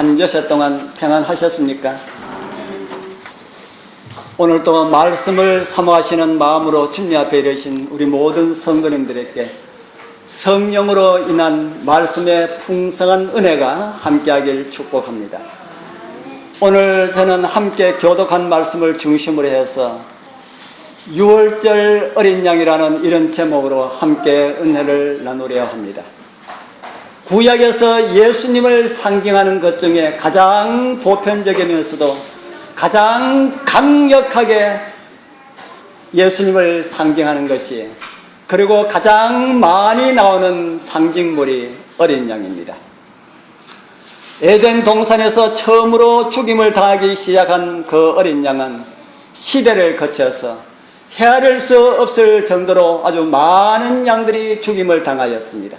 한 여섯 동안 평안하셨습니까? 오늘도 말씀을 사모하시는 마음으로 주님 앞에 이르신 우리 모든 성도님들에게 성령으로 인한 말씀의 풍성한 은혜가 함께하길 축복합니다. 오늘 저는 함께 교독한 말씀을 중심으로 해서 6월절 어린 양이라는 이런 제목으로 함께 은혜를 나누려 합니다. 구약에서 예수님을 상징하는 것 중에 가장 보편적이면서도 가장 강력하게 예수님을 상징하는 것이, 그리고 가장 많이 나오는 상징물이 어린 양입니다. 에덴 동산에서 처음으로 죽임을 당하기 시작한 그 어린 양은 시대를 거쳐서 헤아릴 수 없을 정도로 아주 많은 양들이 죽임을 당하였습니다.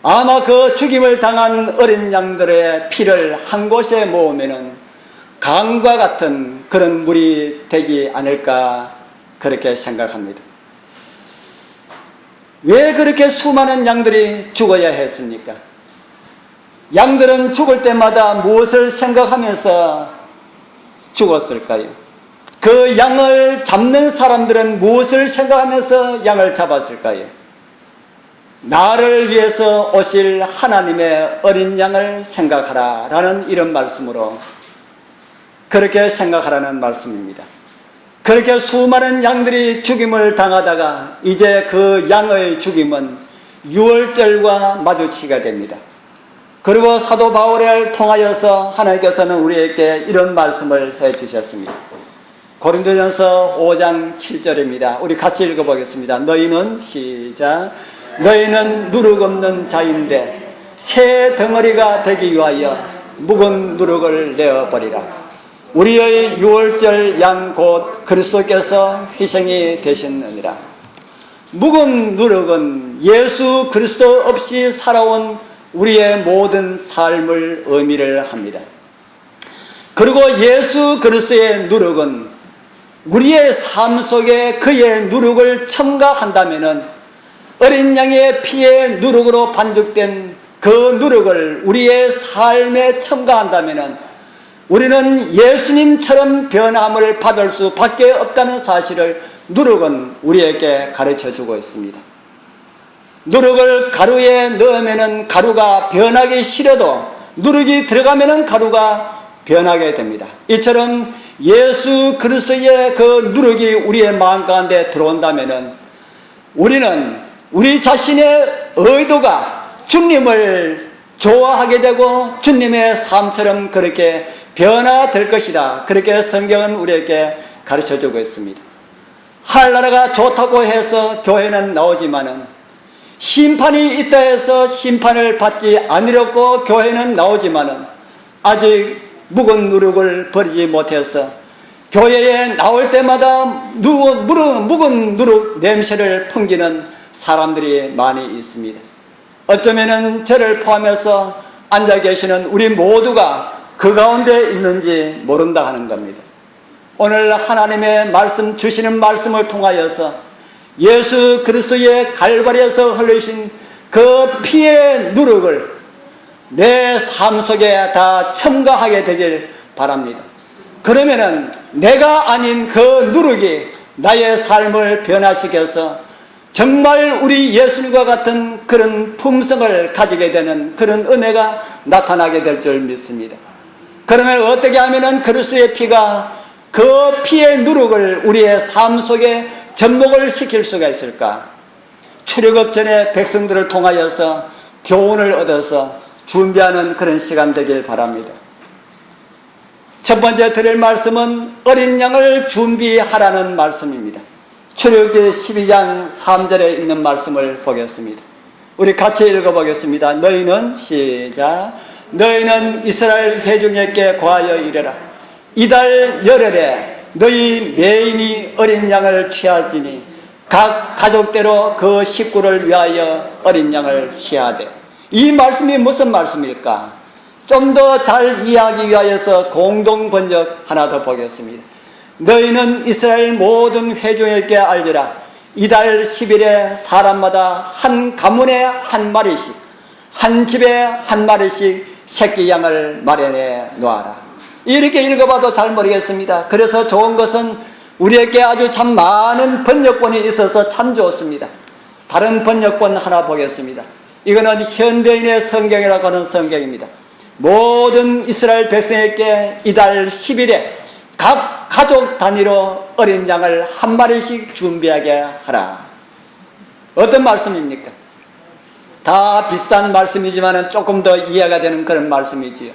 아마 그 죽임을 당한 어린 양들의 피를 한 곳에 모으면은 강과 같은 그런 물이 되지 않을까 그렇게 생각합니다. 왜 그렇게 수많은 양들이 죽어야 했습니까? 양들은 죽을 때마다 무엇을 생각하면서 죽었을까요? 그 양을 잡는 사람들은 무엇을 생각하면서 양을 잡았을까요? 나를 위해서 오실 하나님의 어린 양을 생각하라 라는 이런 말씀으로 그렇게 생각하라는 말씀입니다. 그렇게 수많은 양들이 죽임을 당하다가 이제 그 양의 죽임은 유월절과 마주치게 됩니다. 그리고 사도 바울을 통하여서 하나님께서는 우리에게 이런 말씀을 해주셨습니다. 고린도전서 5장 7절입니다. 우리 같이 읽어보겠습니다. 너희는 시작. 너희는 누룩 없는 자인데 새 덩어리가 되기 위하여 묵은 누룩을 내어버리라. 우리의 유월절 양 곧 그리스도께서 희생이 되셨느니라. 묵은 누룩은 예수 그리스도 없이 살아온 우리의 모든 삶을 의미를 합니다. 그리고 예수 그리스도의 누룩은 우리의 삶 속에 그의 누룩을 첨가한다면은 어린 양의 피의 누룩으로 반죽된 그 누룩을 우리의 삶에 첨가한다면 우리는 예수님처럼 변함을 받을 수밖에 없다는 사실을 누룩은 우리에게 가르쳐주고 있습니다. 누룩을 가루에 넣으면 가루가 변하기 싫어도 누룩이 들어가면 가루가 변하게 됩니다. 이처럼 예수 그리스도의 그 누룩이 우리의 마음 가운데 들어온다면 우리는 우리 자신의 의도가 주님을 좋아하게 되고 주님의 삶처럼 그렇게 변화될 것이다. 그렇게 성경은 우리에게 가르쳐주고 있습니다. 하늘나라가 좋다고 해서 교회는 나오지만은 심판이 있다 해서 심판을 받지 않으려고 교회는 나오지만은 아직 묵은 누룩을 버리지 못해서 교회에 나올 때마다 묵은 누룩 냄새를 풍기는 사람들이 많이 있습니다. 어쩌면은 저를 포함해서 앉아 계시는 우리 모두가 그 가운데 있는지 모른다 하는 겁니다. 오늘 하나님의 말씀 주시는 말씀을 통하여서 예수 그리스도의 갈바리에서 흘리신 그 피의 누룩을 내 삶 속에 다 첨가하게 되길 바랍니다. 그러면은 내가 아닌 그 누룩이 나의 삶을 변화시켜서 정말 우리 예수님과 같은 그런 품성을 가지게 되는 그런 은혜가 나타나게 될 줄 믿습니다. 그러면 어떻게 하면은 그리스도의 피가 그 피의 누룩을 우리의 삶 속에 접목을 시킬 수가 있을까? 출애굽 전에 백성들을 통하여서 교훈을 얻어서 준비하는 그런 시간 되길 바랍니다. 첫 번째 드릴 말씀은 어린 양을 준비하라는 말씀입니다. 출애굽기 12장 3절에 있는 말씀을 보겠습니다. 우리 같이 읽어보겠습니다. 너희는 시작. 너희는 이스라엘 회중에게 고하여 이르라. 이달 열흘에 너희 매인이 어린 양을 취하지니 각 가족대로 그 식구를 위하여 어린 양을 취하되. 이 말씀이 무슨 말씀일까? 좀 더 잘 이해하기 위하여서 공동 번역 하나 더 보겠습니다. 너희는 이스라엘 모든 회중에게 알리라. 이달 10일에 사람마다 한 가문에 한 마리씩, 한 집에 한 마리씩 새끼 양을 마련해 놓아라. 이렇게 읽어봐도 잘 모르겠습니다. 그래서 좋은 것은 우리에게 아주 참 많은 번역본이 있어서 참 좋습니다. 다른 번역본 하나 보겠습니다. 이거는 현대인의 성경이라고 하는 성경입니다. 모든 이스라엘 백성에게 이달 10일에 각 가족 단위로 어린 양을 한 마리씩 준비하게 하라. 어떤 말씀입니까? 다 비슷한 말씀이지만 조금 더 이해가 되는 그런 말씀이지요.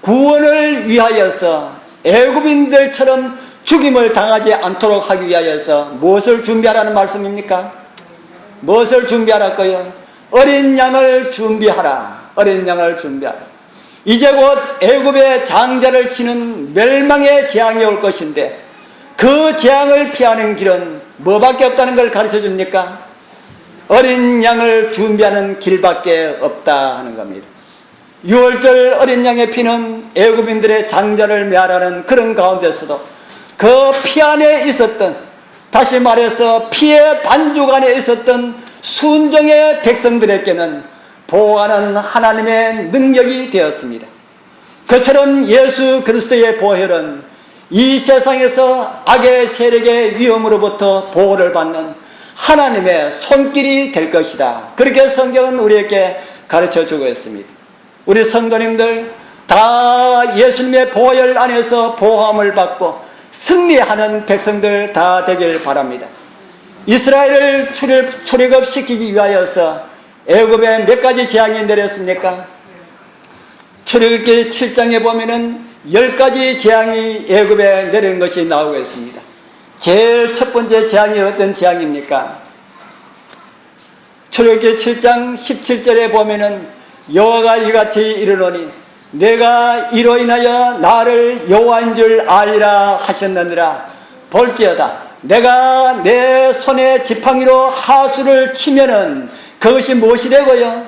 구원을 위하여서 애굽인들처럼 죽임을 당하지 않도록 하기 위하여서 무엇을 준비하라는 말씀입니까? 무엇을 준비하라고요? 어린 양을 준비하라. 어린 양을 준비하라. 이제 곧 애굽의 장자를 치는 멸망의 재앙이 올 것인데 그 재앙을 피하는 길은 뭐밖에 없다는 걸 가르쳐 줍니까? 어린 양을 준비하는 길밖에 없다 하는 겁니다. 6월절 어린 양의 피는 애굽인들의 장자를 멸하는 그런 가운데서도 그 피 안에 있었던, 다시 말해서 피의 반죽 안에 있었던 순종의 백성들에게는 보호하는 하나님의 능력이 되었습니다. 그처럼 예수 그리스도의 보혈은 이 세상에서 악의 세력의 위험으로부터 보호를 받는 하나님의 손길이 될 것이다. 그렇게 성경은 우리에게 가르쳐주고 있습니다. 우리 성도님들 다 예수님의 보혈 안에서 보호함을 받고 승리하는 백성들 다 되길 바랍니다. 이스라엘을 출애굽시키기 위하여서 애굽에 몇 가지 재앙이 내렸습니까? 출애굽기 7장에 보면은 10가지 재앙이 애굽에 내린 것이 나오고 있습니다. 제일 첫 번째 재앙이 어떤 재앙입니까? 출애굽기 7장 17절에 보면은 여호와가 이같이 이르노니 내가 이로 인하여 나를 여호와인 줄 알리라 하셨느니라. 볼지어다 내가 내 손에 지팡이로 하수를 치면은 그것이 무엇이 되고요?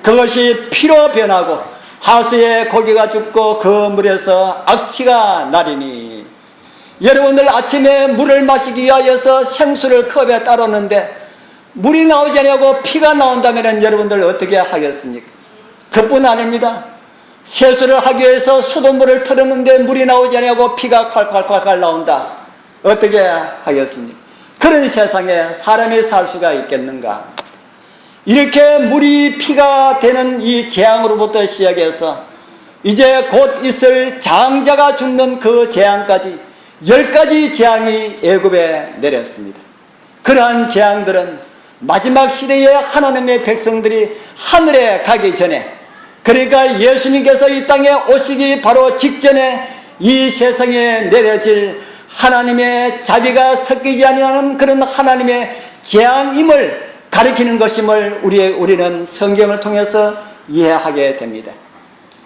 그것이 피로 변하고 하수에 고기가 죽고 그 물에서 악취가 나리니. 여러분들 아침에 물을 마시기 위하여서 생수를 컵에 따랐는데 물이 나오지 않냐고 피가 나온다면 여러분들 어떻게 하겠습니까? 그뿐 아닙니다. 세수를 하기 위해서 수돗물을 틀었는데 물이 나오지 않냐고 피가 콸콸콸콸 나온다. 어떻게 하겠습니까? 그런 세상에 사람이 살 수가 있겠는가? 이렇게 물이 피가 되는 이 재앙으로부터 시작해서 이제 곧 있을 장자가 죽는 그 재앙까지 10가지 재앙이 애굽에 내렸습니다. 그러한 재앙들은 마지막 시대에 하나님의 백성들이 하늘에 가기 전에, 그러니까 예수님께서 이 땅에 오시기 바로 직전에 이 세상에 내려질 하나님의 자비가 섞이지 아니하는 그런 하나님의 재앙임을 가리키는 것임을 우리는 성경을 통해서 이해하게 됩니다.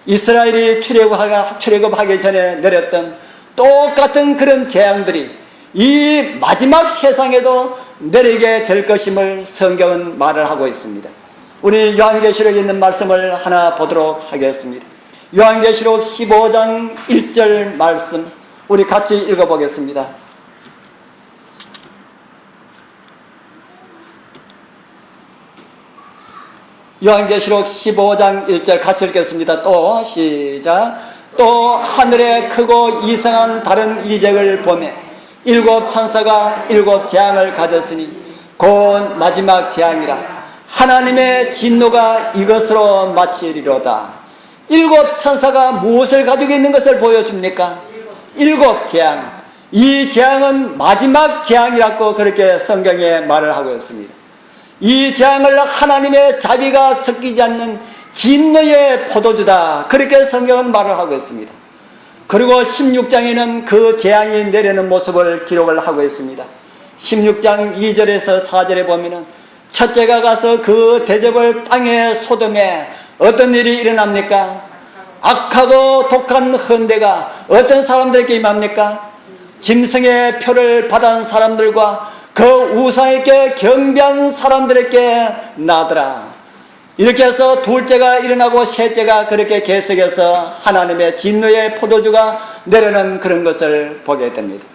이스라엘이 출애굽하기 전에 내렸던 똑같은 그런 재앙들이 이 마지막 세상에도 내리게 될 것임을 성경은 말을 하고 있습니다. 우리 요한계시록에 있는 말씀을 하나 보도록 하겠습니다. 요한계시록 15장 1절 말씀 우리 같이 읽어보겠습니다. 요한계시록 15장 1절 같이 읽겠습니다. 또 시작. 또 하늘에 크고 이상한 다른 이적을 보매 7 천사가 7 재앙을 가졌으니 곧 마지막 재앙이라. 하나님의 진노가 이것으로 마치리로다. 7 천사가 무엇을 가지고 있는 것을 보여줍니까? 7 재앙. 이 재앙은 마지막 재앙이라고 그렇게 성경에 말을 하고 있습니다. 이 재앙을 하나님의 자비가 섞이지 않는 진노의 포도주다. 그렇게 성경은 말을 하고 있습니다. 그리고 16장에는 그 재앙이 내리는 모습을 기록을 하고 있습니다. 16장 2절에서 4절에 보면은 첫째가 가서 그 대접을 땅에 쏟음에 어떤 일이 일어납니까? 악하고 독한 헌대가 어떤 사람들에게 임합니까? 짐승의 표를 받은 사람들과 그 우상에게 경배한 사람들에게 나더라. 이렇게 해서 둘째가 일어나고 셋째가 그렇게 계속해서 하나님의 진노의 포도주가 내려는 그런 것을 보게 됩니다.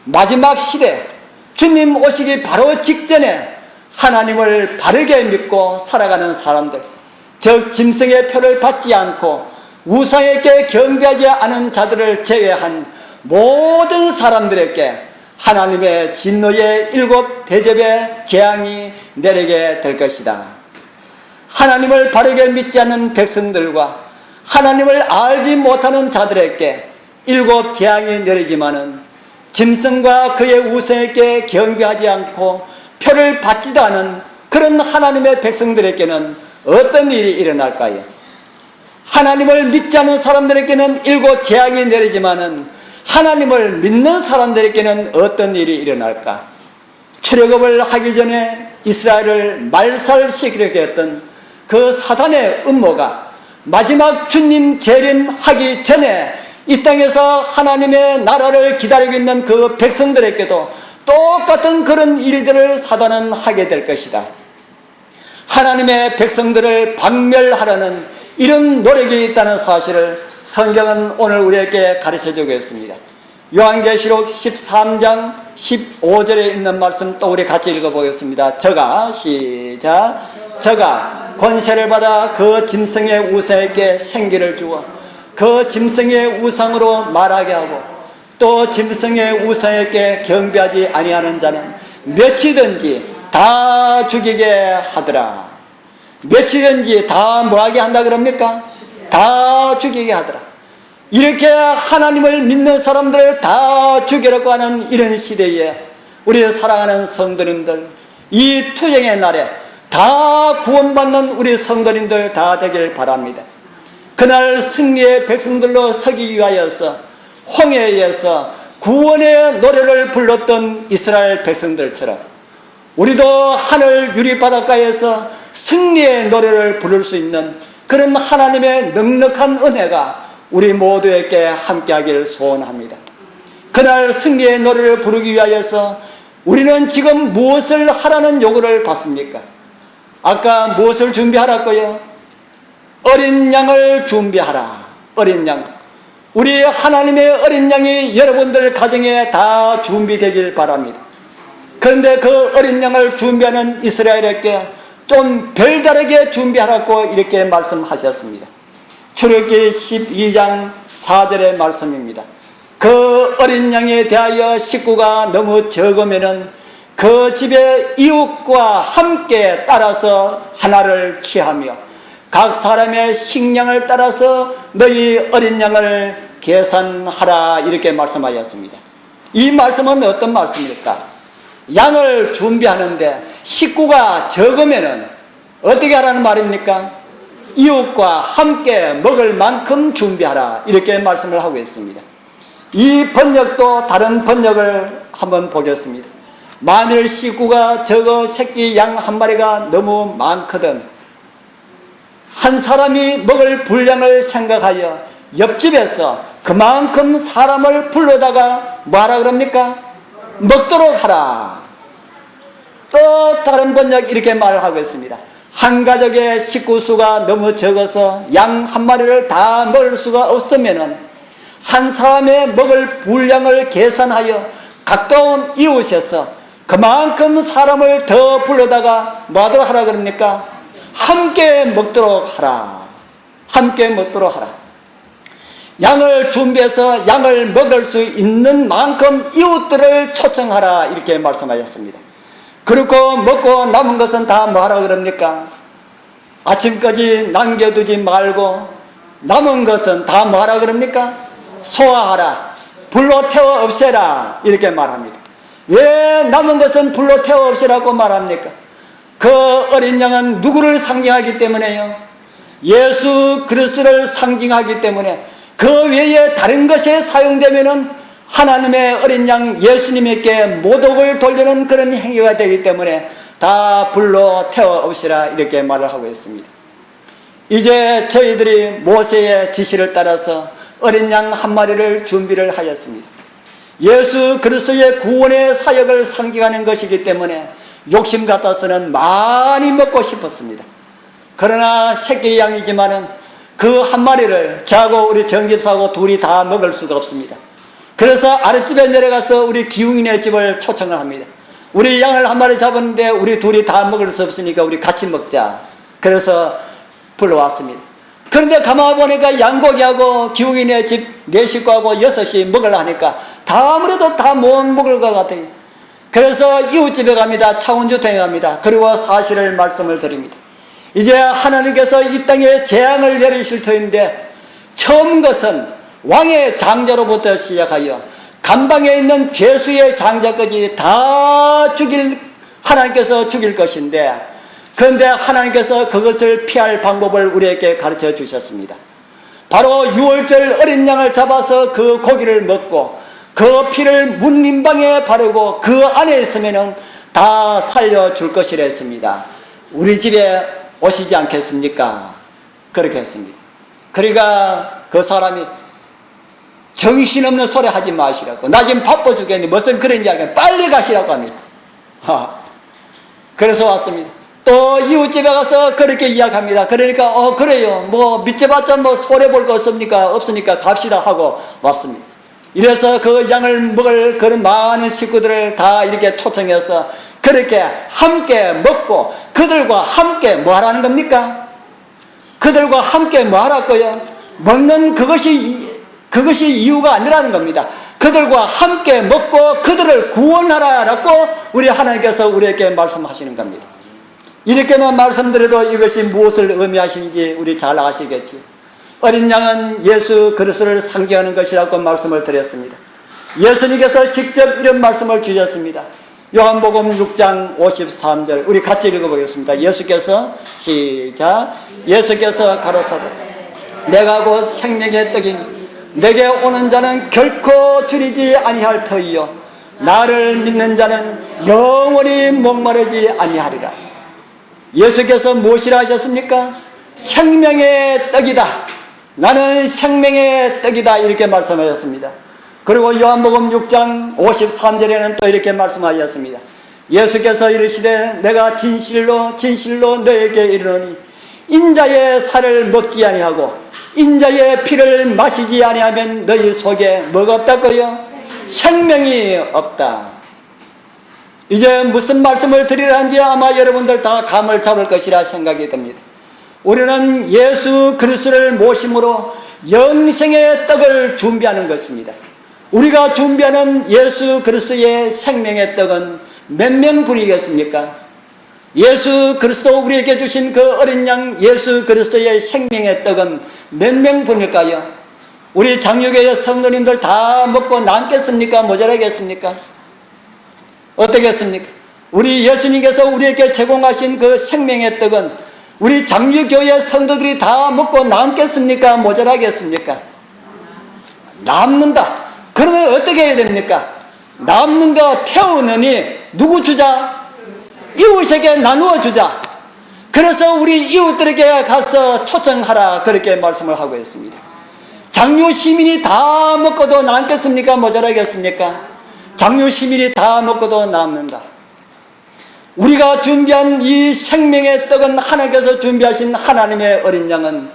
마지막 시대 주님 오시기 바로 직전에 하나님을 바르게 믿고 살아가는 사람들, 즉 짐승의 표를 받지 않고 우상에게 경배하지 않은 자들을 제외한 모든 사람들에게 하나님의 진노의 7 대접의 재앙이 내리게 될 것이다. 하나님을 바르게 믿지 않는 백성들과 하나님을 알지 못하는 자들에게 7 재앙이 내리지만은 짐승과 그의 우상에게 경배하지 않고 표를 받지도 않은 그런 하나님의 백성들에게는 어떤 일이 일어날까요? 하나님을 믿지 않는 사람들에게는 7 재앙이 내리지만은 하나님을 믿는 사람들에게는 어떤 일이 일어날까? 출애굽을 하기 전에 이스라엘을 말살시키려고 했던 그 사단의 음모가 마지막 주님 재림하기 전에 이 땅에서 하나님의 나라를 기다리고 있는 그 백성들에게도 똑같은 그런 일들을 사단은 하게 될 것이다. 하나님의 백성들을 박멸하려는 이런 노력이 있다는 사실을 성경은 오늘 우리에게 가르쳐주고 있습니다. 요한계시록 13장 15절에 있는 말씀 또 우리 같이 읽어보겠습니다. 저가 시작. 저가 권세를 받아 그 짐승의 우상에게 생기를 주어 그 짐승의 우상으로 말하게 하고 또 짐승의 우상에게 경배하지 아니하는 자는 몇이든지 다 죽이게 하더라. 몇이든지 다 뭐하게 한다 그럽니까? 다 죽이게 하더라. 이렇게 하나님을 믿는 사람들을 다 죽이려고 하는 이런 시대에 우리 사랑하는 성도님들, 이 투쟁의 날에 다 구원받는 우리 성도님들 다 되길 바랍니다. 그날 승리의 백성들로 서기 위하여서 홍해에서 구원의 노래를 불렀던 이스라엘 백성들처럼 우리도 하늘 유리바닷가에서 승리의 노래를 부를 수 있는 그런 하나님의 넉넉한 은혜가 우리 모두에게 함께하기를 소원합니다. 그날 승리의 노래를 부르기 위하여서 우리는 지금 무엇을 하라는 요구를 받습니까? 아까 무엇을 준비하라고요? 어린 양을 준비하라. 어린 양. 우리 하나님의 어린 양이 여러분들 가정에 다 준비되길 바랍니다. 그런데 그 어린 양을 준비하는 이스라엘에게 좀 별다르게 준비하라고 이렇게 말씀하셨습니다. 출애굽기 12장 4절의 말씀입니다. 그 어린 양에 대하여 식구가 너무 적으면은 그 집의 이웃과 함께 따라서 하나를 취하며 각 사람의 식량을 따라서 너희 어린 양을 계산하라 이렇게 말씀하셨습니다. 이 말씀은 어떤 말씀입니까? 양을 준비하는데 식구가 적으면은 어떻게 하라는 말입니까? 이웃과 함께 먹을 만큼 준비하라 이렇게 말씀을 하고 있습니다. 이 번역도 다른 번역을 한번 보겠습니다. 만일 식구가 적어 새끼 양 한 마리가 너무 많거든 한 사람이 먹을 분량을 생각하여 옆집에서 그만큼 사람을 불러다가 뭐하라 그럽니까? 먹도록 하라. 또 다른 번역 이렇게 말하고 있습니다. 한 가족의 식구 수가 너무 적어서 양 한 마리를 다 먹을 수가 없으면은 한 사람의 먹을 분량을 계산하여 가까운 이웃에서 그만큼 사람을 더 불러다가 뭐하도록 하라 그럽니까? 함께 먹도록 하라. 함께 먹도록 하라. 양을 준비해서 양을 먹을 수 있는 만큼 이웃들을 초청하라 이렇게 말씀하셨습니다. 그리고 먹고 남은 것은 다 뭐하라 그럽니까? 아침까지 남겨두지 말고 남은 것은 다 뭐하라 그럽니까? 소화하라. 불로 태워 없애라 이렇게 말합니다. 왜 남은 것은 불로 태워 없애라고 말합니까? 그 어린 양은 누구를 상징하기 때문에요? 예수 그리스도를 상징하기 때문에 그 외에 다른 것에 사용되면은 하나님의 어린 양 예수님에게 모독을 돌리는 그런 행위가 되기 때문에 다 불로 태워 없애라 이렇게 말을 하고 있습니다. 이제 저희들이 모세의 지시를 따라서 어린 양 한 마리를 준비를 하였습니다. 예수 그리스도의 구원의 사역을 상징하는 것이기 때문에 욕심 같아서는 많이 먹고 싶었습니다. 그러나 새끼 양이지만은 그 한 마리를 저하고 우리 정집사하고 둘이 다 먹을 수가 없습니다. 그래서 아랫집에 내려가서 우리 기웅이네 집을 초청을 합니다. 우리 양을 한 마리 잡았는데 우리 둘이 다 먹을 수 없으니까 우리 같이 먹자. 그래서 불러왔습니다. 그런데 가만히 보니까 양고기하고 기욱이네 집 4식구하고 6이 먹으려 하니까 다 아무래도 다 못 먹을 것 같아요. 그래서 이웃집에 갑니다. 차원주택에 갑니다. 그리고 사실을 말씀을 드립니다. 이제 하나님께서 이 땅에 재앙을 내리실 터인데 처음 것은 왕의 장자로부터 시작하여 감방에 있는 죄수의 장자까지 다 하나님께서 죽일 것인데, 그런데 하나님께서 그것을 피할 방법을 우리에게 가르쳐 주셨습니다. 바로 6월절 어린 양을 잡아서 그 고기를 먹고 그 피를 문림방에 바르고 그 안에 있으면 다 살려줄 것이라 했습니다. 우리 집에 오시지 않겠습니까? 그렇게 했습니다. 그러니까 그 사람이 정신없는 소리 하지 마시라고, 나 지금 바빠 죽겠는데 무슨 그런 이야기, 빨리 가시라고 합니다. 그래서 왔습니다. 또 이웃집에 가서 그렇게 이야기합니다. 그러니까 그래요, 뭐 믿져봤자 뭐 손해볼 거 없으니까 갑시다 하고 왔습니다. 이래서 그 양을 먹을 그런 많은 식구들을 다 이렇게 초청해서 그렇게 함께 먹고, 그들과 함께 뭐 하라는 겁니까? 그들과 함께 뭐 하라고요? 먹는 그것이 이유가 아니라는 겁니다. 그들과 함께 먹고 그들을 구원하라라고 우리 하나님께서 우리에게 말씀하시는 겁니다. 이렇게만 말씀드려도 이것이 무엇을 의미하시는지 우리 잘 아시겠지. 어린 양은 예수 그리스도를 상징하는 것이라고 말씀을 드렸습니다. 예수님께서 직접 이런 말씀을 주셨습니다. 요한복음 6장 53절 우리 같이 읽어보겠습니다. 예수께서 가로사대 내가 곧 생명의 떡이니 내게 오는 자는 결코 줄이지 아니할 터이요 나를 믿는 자는 영원히 목마르지 아니하리라. 예수께서 무엇이라 하셨습니까? 생명의 떡이다. 나는 생명의 떡이다. 이렇게 말씀하셨습니다. 그리고 요한복음 6장 53절에는 또 이렇게 말씀하셨습니다. 예수께서 이르시되 내가 진실로 너에게 이르노니 인자의 살을 먹지 아니하고 인자의 피를 마시지 아니하면 너희 속에 뭐가 없다고요? 생명이 없다. 이제 무슨 말씀을 드리라는지 아마 여러분들 다 감을 잡을 것이라 생각이 듭니다. 우리는 예수 그리스도를 모심으로 영생의 떡을 준비하는 것입니다. 우리가 준비하는 예수 그리스도의 생명의 떡은 몇 명분이겠습니까? 예수 그리스도 우리에게 주신 그 어린 양 예수 그리스도의 생명의 떡은 몇 명분일까요? 우리 장유교의 성도님들 다 먹고 남겠습니까? 모자라겠습니까? 어떻겠습니까? 우리 예수님께서 우리에게 제공하신 그 생명의 떡은 우리 장유교의 성도들이 다 먹고 남겠습니까? 모자라겠습니까? 남는다. 그러면 어떻게 해야 됩니까? 남는 거 태우느니 누구 주자? 이웃에게 나누어 주자. 그래서 우리 이웃들에게 가서 초청하라. 그렇게 말씀을 하고 있습니다. 장유 시민이 다 먹고도 남겠습니까? 모자라겠습니까? 장유 시민이 다 먹고도 남는다. 우리가 준비한 이 생명의 떡은 하나님께서 준비하신 하나님의 어린 양은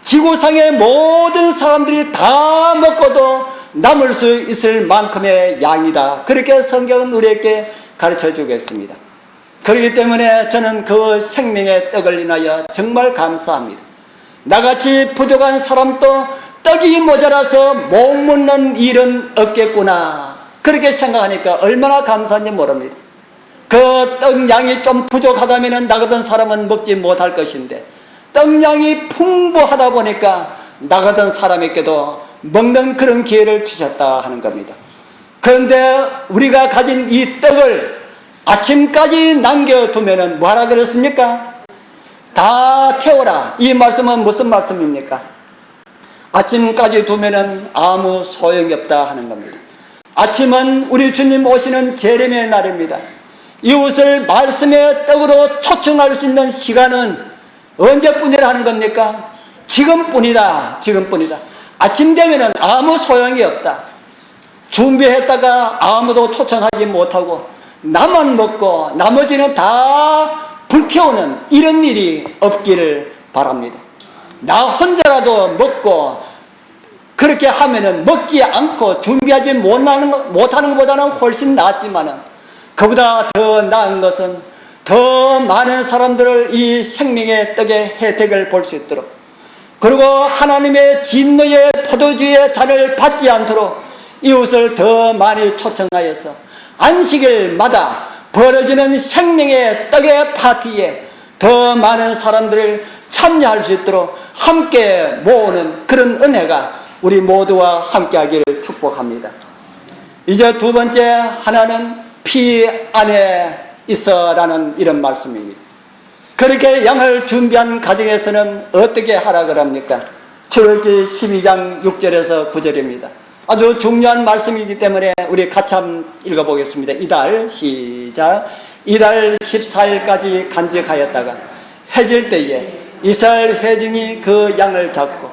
지구상의 모든 사람들이 다 먹고도 남을 수 있을 만큼의 양이다. 그렇게 성경은 우리에게 가르쳐 주겠습니다. 그렇기 때문에 저는 그 생명의 떡을 인하여 정말 감사합니다. 나같이 부족한 사람도 떡이 모자라서 못 먹는 일은 없겠구나. 그렇게 생각하니까 얼마나 감사한지 모릅니다. 그 떡량이 좀 부족하다면 나 같은 사람은 먹지 못할 것인데 떡량이 풍부하다 보니까 나 같은 사람에게도 먹는 그런 기회를 주셨다 하는 겁니다. 그런데 우리가 가진 이 떡을 아침까지 남겨두면 뭐하라 그랬습니까? 다 태워라. 이 말씀은 무슨 말씀입니까? 아침까지 두면 아무 소용이 없다 하는 겁니다. 아침은 우리 주님 오시는 재림의 날입니다. 이웃을 말씀의 떡으로 초청할 수 있는 시간은 언제뿐이라 하는 겁니까? 지금뿐이다. 지금뿐이다. 아침 되면은 아무 소용이 없다. 준비했다가 아무도 초청하지 못하고 나만 먹고 나머지는 다 불태우는 이런 일이 없기를 바랍니다. 나 혼자라도 먹고 그렇게 하면은 먹지 않고 준비하지 못하는 것보다는 훨씬 낫지만은 그보다 더 나은 것은 더 많은 사람들을 이 생명의 떡의 혜택을 볼 수 있도록, 그리고 하나님의 진노의 포도주의 잔을 받지 않도록 이웃을 더 많이 초청하여서 안식일마다 벌어지는 생명의 떡의 파티에 더 많은 사람들을 참여할 수 있도록 함께 모으는 그런 은혜가 우리 모두와 함께하기를 축복합니다. 이제 두 번째 하나는 피 안에 있어라는 이런 말씀입니다. 그렇게 양을 준비한 가정에서는 어떻게 하라 그럽니까? 출애굽기 12장 6절에서 9절입니다. 아주 중요한 말씀이기 때문에 우리 같이 한번 읽어보겠습니다. 이달 시작. 이달 14일까지 간직하였다가 해질 때에 이스라엘 회중이 그 양을 잡고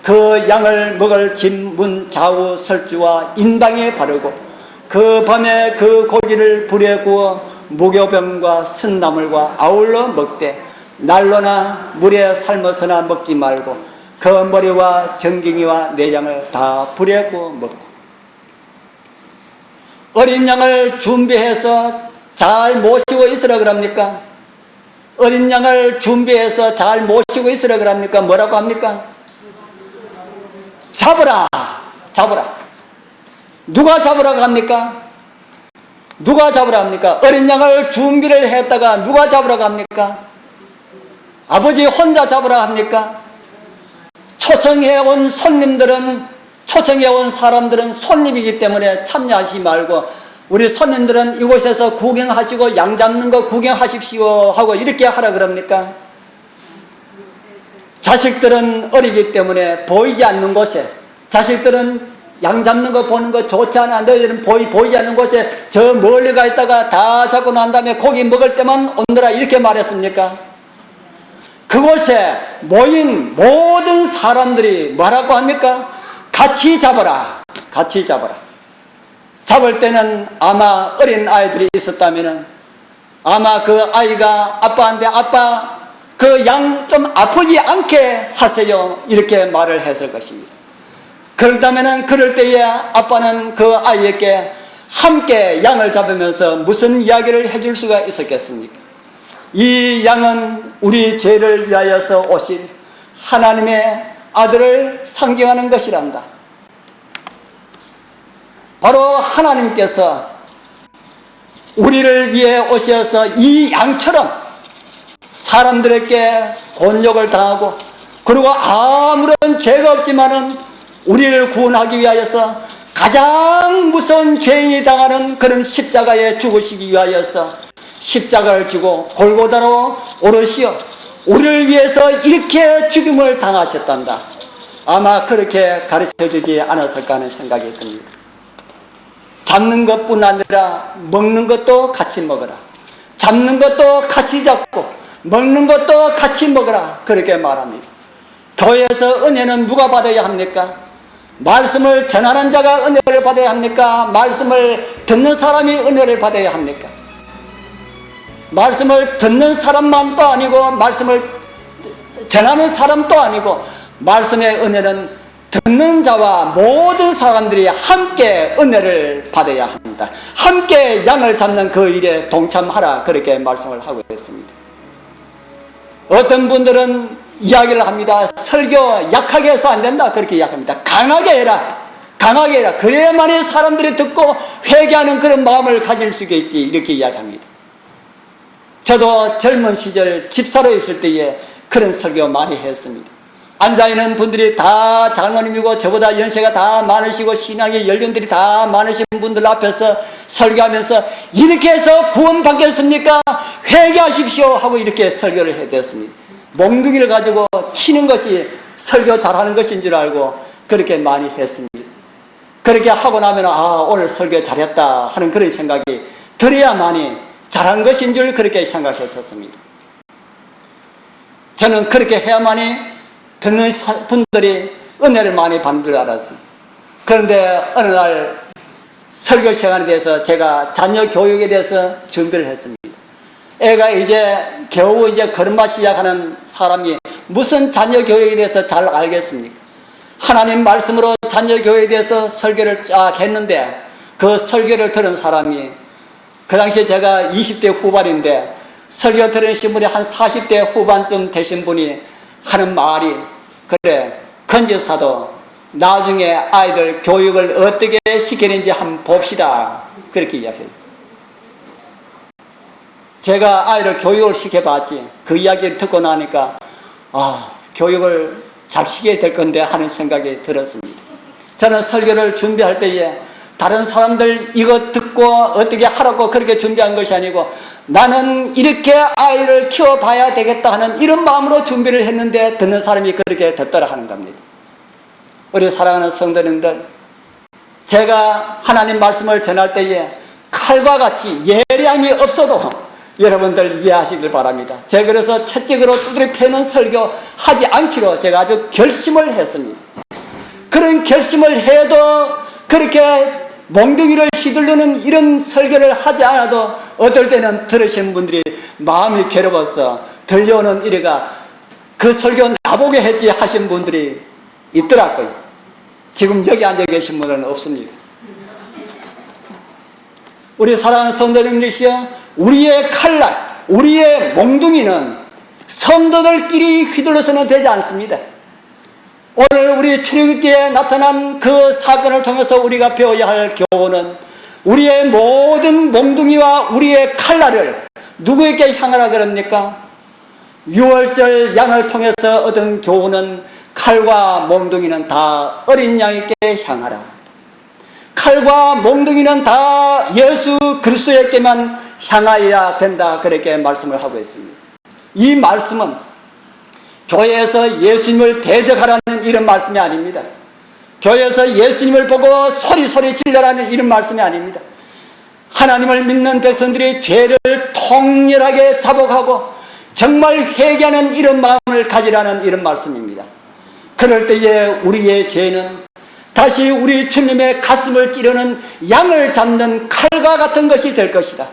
그 양을 먹을 집 문 좌우 설주와 인방에 바르고 그 밤에 그 고기를 불에 구워 무교병과 쓴나물과 아울러 먹되 난로나 물에 삶아서나 먹지 말고 그 머리와 정갱이와 내장을 다 불에 구워 먹고, 어린 양을 준비해서 잘 모시고 있으라 그럽니까? 어린 양을 준비해서 잘 모시고 있으라 그럽니까? 뭐라고 합니까? 잡으라! 잡으라! 누가 잡으라고 합니까? 누가 잡으라 합니까? 어린 양을 준비를 했다가 누가 잡으라고 합니까? 아버지 혼자 잡으라 합니까? 초청해온 손님들은, 초청해온 사람들은 손님이기 때문에 참여하지 말고 우리 손님들은 이곳에서 구경하시고 양 잡는 거 구경하십시오 하고 이렇게 하라 그럽니까? 자식들은 어리기 때문에 보이지 않는 곳에, 자식들은 양 잡는 거 보는 거 좋지 않아. 너희들은 보이지 않는 곳에 저 멀리 가 있다가 다 잡고 난 다음에 고기 먹을 때만 오느라 이렇게 말했습니까? 그곳에 모인 모든 사람들이 뭐라고 합니까? 같이 잡아라. 같이 잡아라. 잡을 때는 아마 어린 아이들이 있었다면 아마 그 아이가 아빠한테 아빠 그 양 좀 아프지 않게 하세요 이렇게 말을 했을 것입니다. 그렇다면 그럴 때에 아빠는 그 아이에게 함께 양을 잡으면서 무슨 이야기를 해줄 수가 있었겠습니까? 이 양은 우리 죄를 위하여서 오신 하나님의 아들을 상징하는 것이란다. 바로 하나님께서 우리를 위해 오셔서 이 양처럼 사람들에게 곤욕을 당하고 그리고 아무런 죄가 없지만은 우리를 구원하기 위하여서 가장 무서운 죄인이 당하는 그런 십자가에 죽으시기 위하여서 십자가를 지고 골고다로 오르시어 우리를 위해서 이렇게 죽임을 당하셨단다. 아마 그렇게 가르쳐주지 않았을까 하는 생각이 듭니다. 잡는 것뿐 아니라 먹는 것도 같이 먹어라. 잡는 것도 같이 잡고 먹는 것도 같이 먹어라. 그렇게 말합니다. 교회에서 은혜는 누가 받아야 합니까? 말씀을 전하는 자가 은혜를 받아야 합니까? 말씀을 듣는 사람이 은혜를 받아야 합니까? 말씀을 듣는 사람만도 아니고 말씀을 전하는 사람도 아니고 말씀의 은혜는 듣는 자와 모든 사람들이 함께 은혜를 받아야 합니다. 함께 양을 잡는 그 일에 동참하라 그렇게 말씀을 하고 있습니다. 어떤 분들은 이야기를 합니다. 설교 약하게 해서 안 된다 그렇게 이야기합니다. 강하게 해라. 강하게 해라. 그래야만이 사람들이 듣고 회개하는 그런 마음을 가질 수 있지 이렇게 이야기합니다. 저도 젊은 시절 집사로 있을 때에 그런 설교 많이 했습니다. 앉아있는 분들이 다 장로님이고 저보다 연세가 다 많으시고 신앙의 연륜들이 다 많으신 분들 앞에서 설교하면서 이렇게 해서 구원 받겠습니까? 회개하십시오 하고 이렇게 설교를 해드렸습니다. 몽둥이를 가지고 치는 것이 설교 잘하는 것인 줄 알고 그렇게 많이 했습니다. 그렇게 하고 나면 오늘 설교 잘했다 하는 그런 생각이 들어야만이 잘한 것인 줄 그렇게 생각했었습니다. 저는 그렇게 해야만이 듣는 분들이 은혜를 많이 받는 줄 알았습니다. 그런데 어느 날 설교 시간에 대해서 제가 자녀 교육에 대해서 준비를 했습니다. 애가 이제 겨우 걸음마 시작하는 사람이 무슨 자녀 교육에 대해서 잘 알겠습니까? 하나님 말씀으로 자녀 교육에 대해서 설교를 쫙 했는데 그 설교를 들은 사람이 그 당시에 제가 20대 후반인데 설교 들으신 분이 한 40대 후반쯤 되신 분이 하는 말이, 그래, 건지사도 나중에 아이들 교육을 어떻게 시키는지 한번 봅시다. 그렇게 이야기해요. 제가 아이를 교육을 시켜봤지, 그 이야기를 듣고 나니까 교육을 잘 시켜야 될 건데 하는 생각이 들었습니다. 저는 설교를 준비할 때에 다른 사람들 이거 듣고 어떻게 하라고 그렇게 준비한 것이 아니고, 나는 이렇게 아이를 키워봐야 되겠다 하는 이런 마음으로 준비를 했는데 듣는 사람이 그렇게 듣더라 하는 겁니다. 우리 사랑하는 성도님들, 제가 하나님 말씀을 전할 때에 칼과 같이 예리함이 없어도 여러분들 이해하시길 바랍니다. 제가 그래서 채찍으로 두드려 패는 설교 하지 않기로 제가 아주 결심을 했습니다. 그런 결심을 해도 그렇게 몽둥이를 휘두르는 이런 설교를 하지 않아도 어떨 때는 들으신 분들이 마음이 괴로워서 들려오는 이래가 그 설교 나보게 했지 하신 분들이 있더라고요. 지금 여기 앉아 계신 분은 없습니다. 우리 사랑하는 성도님들이시여, 우리의 칼날, 우리의 몽둥이는 성도들끼리 휘둘러서는 되지 않습니다. 오늘 우리 출애굽기에 나타난 그 사건을 통해서 우리가 배워야 할 교훈은, 우리의 모든 몽둥이와 우리의 칼날을 누구에게 향하라 그럽니까? 6월절 양을 통해서 얻은 교훈은, 칼과 몽둥이는 다 어린 양에게 향하라. 칼과 몽둥이는 다 예수 그리스도에게만 향하여야 된다. 그렇게 말씀을 하고 있습니다. 이 말씀은 교회에서 예수님을 대적하라는 이런 말씀이 아닙니다. 교회에서 예수님을 보고 소리소리 질러라는 이런 말씀이 아닙니다. 하나님을 믿는 백성들이 죄를 통렬하게 자복하고 정말 회개하는 이런 마음을 가지라는 이런 말씀입니다. 그럴 때에 우리의 죄는 다시 우리 주님의 가슴을 찌르는 양을 잡는 칼과 같은 것이 될 것이다.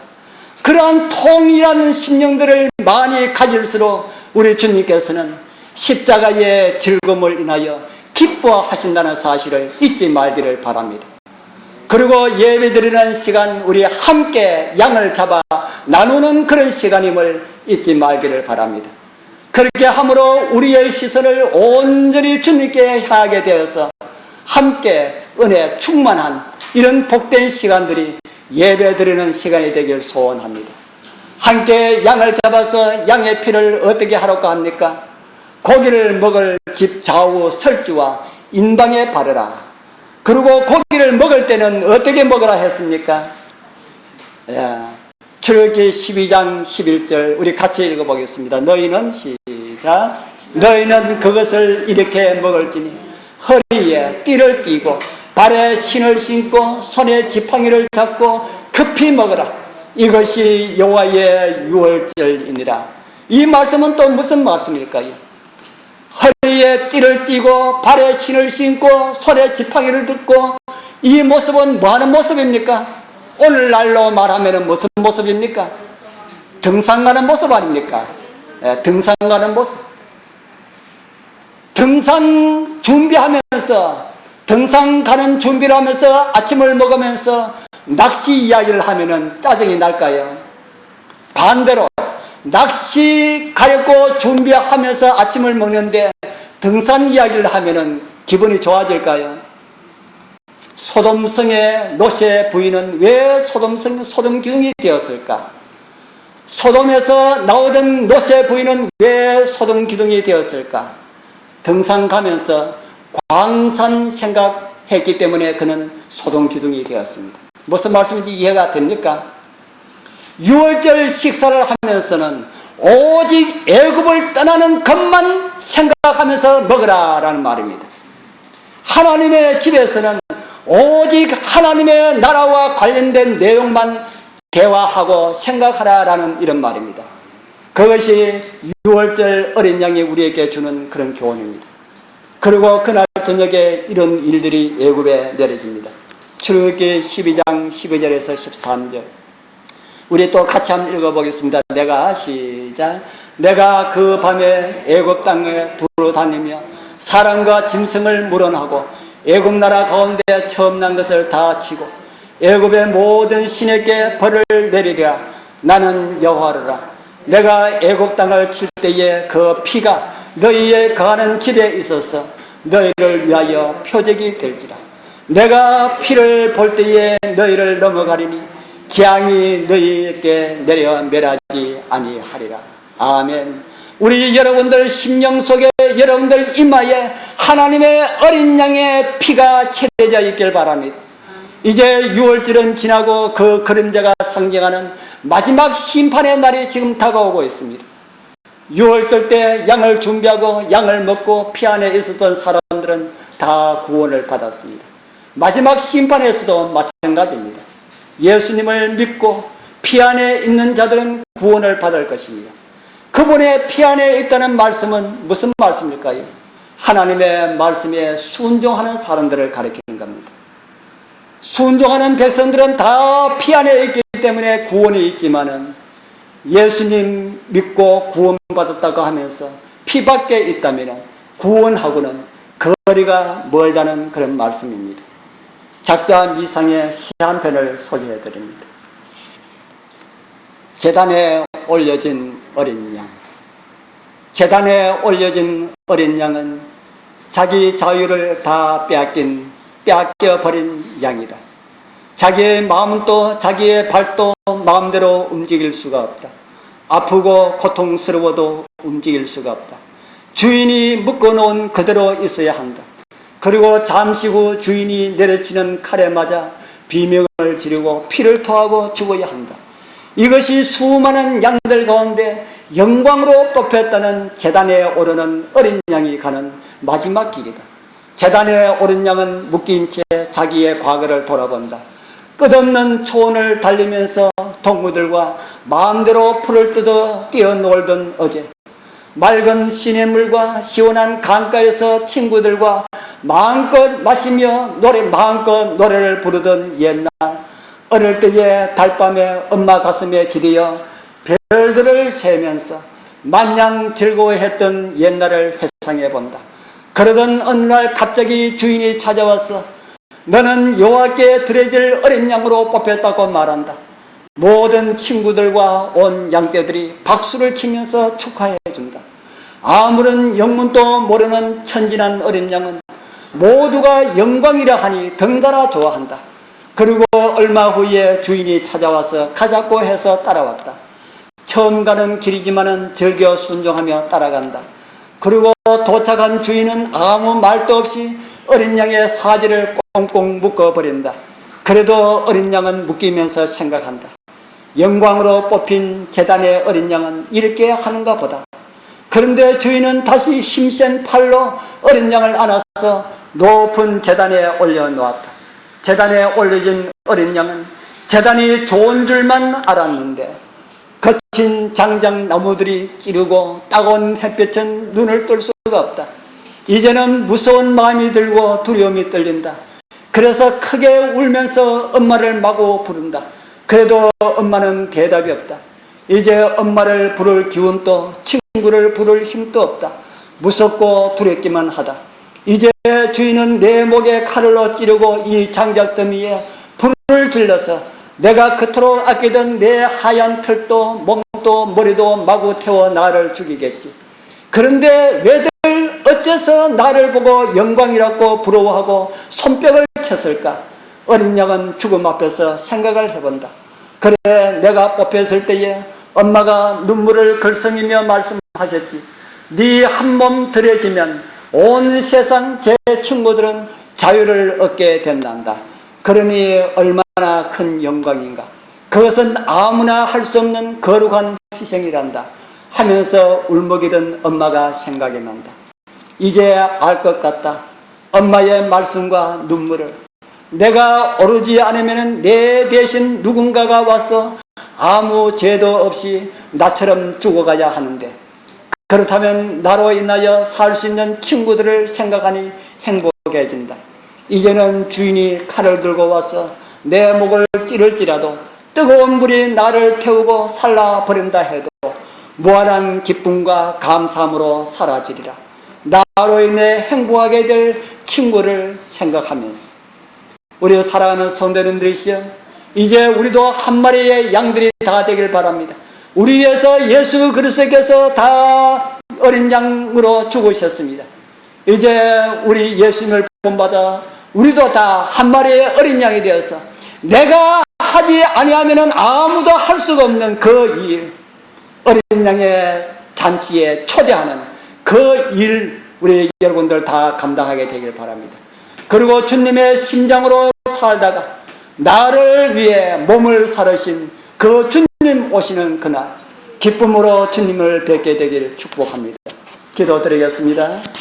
그러한 통일한 심령들을 많이 가질수록 우리 주님께서는 십자가의 즐거움을 인하여 기뻐하신다는 사실을 잊지 말기를 바랍니다. 그리고 예배드리는 시간, 우리 함께 양을 잡아 나누는 그런 시간임을 잊지 말기를 바랍니다. 그렇게 함으로 우리의 시선을 온전히 주님께 향하게 되어서 함께 은혜 충만한 이런 복된 시간들이 예배드리는 시간이 되길 소원합니다. 함께 양을 잡아서 양의 피를 어떻게 하라고 합니까? 고기를 먹을 집 좌우 설주와 인방에 바르라. 그리고 고기를 먹을 때는 어떻게 먹으라 했습니까? 출애굽기 12장 11절 우리 같이 읽어보겠습니다. 너희는 시작. 너희는 그것을 이렇게 먹을지니 허리에 띠를 띠고 발에 신을 신고 손에 지팡이를 잡고 급히 먹으라. 이것이 여호와의 유월절이니라. 이 말씀은 또 무슨 말씀일까요? 허리에 띠를 띠고 발에 신을 신고 손에 지팡이를 듣고, 이 모습은 뭐하는 모습입니까? 오늘날로 말하면 무슨 모습입니까? 등산 가는 모습 아닙니까? 등산 가는 모습. 등산 준비하면서, 등산 가는 준비를 하면서 아침을 먹으면서 낚시 이야기를 하면은 짜증이 날까요? 반대로 낚시 가려고 준비하면서 아침을 먹는데 등산 이야기를 하면은 기분이 좋아질까요? 소돔성의 롯의 부인은 왜 소돔 기둥이 되었을까? 소돔에서 나오던 롯의 부인은 왜 소돔 기둥이 되었을까? 등산 가면서 광산 생각했기 때문에 그는 소돔 기둥이 되었습니다. 무슨 말씀인지 이해가 됩니까? 6월절 식사를 하면서는 오직 애굽을 떠나는 것만 생각하면서 먹으라라는 말입니다. 하나님의 집에서는 오직 하나님의 나라와 관련된 내용만 대화하고 생각하라라는 이런 말입니다. 그것이 6월절 어린 양이 우리에게 주는 그런 교훈입니다. 그리고 그날 저녁에 이런 일들이 애굽에 내려집니다. 출애굽기 12장 12절에서 13절 우리 또 같이 한번 읽어보겠습니다. 시작. 내가 그 밤에 애굽 땅에 두루 다니며 사람과 짐승을 물어나고 애굽 나라 가운데 처음 난 것을 다 치고 애굽의 모든 신에게 벌을 내리랴. 나는 여호와라. 내가 애굽 땅을 칠 때에 그 피가 너희의 거하는 집에 있어서 너희를 위하여 표적이 될지라. 내가 피를 볼 때에 너희를 넘어가리니 재앙이 너희에게 내려 멸하지 아니하리라. 아멘. 우리 여러분들 심령 속에 여러분들 이마에 하나님의 어린 양의 피가 칠해져 있길 바랍니다. 이제 6월절은 지나고 그 그림자가 상징하는 마지막 심판의 날이 지금 다가오고 있습니다. 6월절 때 양을 준비하고 양을 먹고 피 안에 있었던 사람들은 다 구원을 받았습니다. 마지막 심판에서도 마찬가지입니다. 예수님을 믿고 피 안에 있는 자들은 구원을 받을 것입니다. 그분의 피 안에 있다는 말씀은 무슨 말씀일까요? 하나님의 말씀에 순종하는 사람들을 가리키는 겁니다. 순종하는 백성들은 다 피 안에 있기 때문에 구원이 있지만은 예수님 믿고 구원받았다고 하면서 피 밖에 있다면 구원하고는 거리가 멀다는 그런 말씀입니다. 작자 미상의 시 한 편을 소개해 드립니다. 제단에 올려진 어린 양. 제단에 올려진 어린 양은 자기 자유를 다 빼앗겨버린 양이다. 자기의 마음은 또 자기의 발도 마음대로 움직일 수가 없다. 아프고 고통스러워도 움직일 수가 없다. 주인이 묶어놓은 그대로 있어야 한다. 그리고 잠시 후 주인이 내려치는 칼에 맞아 비명을 지르고 피를 토하고 죽어야 한다. 이것이 수많은 양들 가운데 영광으로 뽑혔다는 제단에 오르는 어린 양이 가는 마지막 길이다. 제단에 오른 양은 묶인 채 자기의 과거를 돌아본다. 끝없는 초원을 달리면서 동무들과 마음대로 풀을 뜯어 뛰어놀던 어제, 맑은 시냇물과 시원한 강가에서 친구들과 마음껏 마시며 마음껏 노래를 부르던 옛날, 어릴 때의 달밤에 엄마 가슴에 기대어 별들을 세면서 마냥 즐거워했던 옛날을 회상해 본다. 그러던 어느 날 갑자기 주인이 찾아와서 너는 여호와께 드려질 어린 양으로 뽑혔다고 말한다. 모든 친구들과 온 양떼들이 박수를 치면서 축하해 준다. 아무런 영문도 모르는 천진한 어린 양은 모두가 영광이라 하니 덩달아 좋아한다. 그리고 얼마 후에 주인이 찾아와서 가자고 해서 따라왔다. 처음 가는 길이지만은 즐겨 순종하며 따라간다. 그리고 도착한 주인은 아무 말도 없이 어린 양의 사지를 꽁꽁 묶어버린다. 그래도 어린 양은 묶이면서 생각한다. 영광으로 뽑힌 제단의 어린 양은 이렇게 하는가 보다. 그런데 주인은 다시 힘센 팔로 어린 양을 안아서 높은 제단에 올려놓았다. 제단에 올려진 어린 양은 제단이 좋은 줄만 알았는데 거친 장작나무들이 찌르고 따가운 햇볕은 눈을 뜰 수가 없다. 이제는 무서운 마음이 들고 두려움이 떨린다. 그래서 크게 울면서 엄마를 마구 부른다. 그래도 엄마는 대답이 없다. 이제 엄마를 부를 기운도 친구를 부를 힘도 없다. 무섭고 두렵기만 하다. 이제 주인은 내 목에 칼을 찌르고 이 장작더미에 불을 질러서 내가 그토록 아끼던 내 하얀 털도 몸도 머리도 마구 태워 나를 죽이겠지. 그런데 왜들 어째서 나를 보고 영광이라고 부러워하고 손뼉을 쳤을까? 어린 양은 죽음 앞에서 생각을 해본다. 그래, 내가 뽑혔을 때에 엄마가 눈물을 글썽이며 말씀하셨지. 네 한 몸 들여지면 온 세상 제 친구들은 자유를 얻게 된단다. 그러니 얼마나 큰 영광인가. 그것은 아무나 할 수 없는 거룩한 희생이란다 하면서 울먹이던 엄마가 생각이 난다. 이제 알 것 같다. 엄마의 말씀과 눈물을. 내가 오르지 않으면 내 대신 누군가가 와서 아무 죄도 없이 나처럼 죽어가야 하는데, 그렇다면 나로 인하여 살 수 있는 친구들을 생각하니 행복해진다. 이제는 주인이 칼을 들고 와서 내 목을 찌를지라도 뜨거운 불이 나를 태우고 살라버린다 해도 무한한 기쁨과 감사함으로 사라지리라. 나로 인해 행복하게 될 친구를 생각하면서, 우리 사랑하는 성도님들이시여, 이제 우리도 한 마리의 양들이 다 되길 바랍니다. 우리 위해서 예수 그리스도께서 다 어린 양으로 죽으셨습니다. 이제 우리 예수님을 본받아 우리도 다 한 마리의 어린 양이 되어서 내가 하지 아니하면은 아무도 할 수가 없는 그 일, 어린 양의 잔치에 초대하는 그 일, 우리 여러분들 다 감당하게 되길 바랍니다. 그리고 주님의 심장으로 살다가 나를 위해 몸을 사르신 그 주님 오시는 그날 기쁨으로 주님을 뵙게 되기를 축복합니다. 기도드리겠습니다.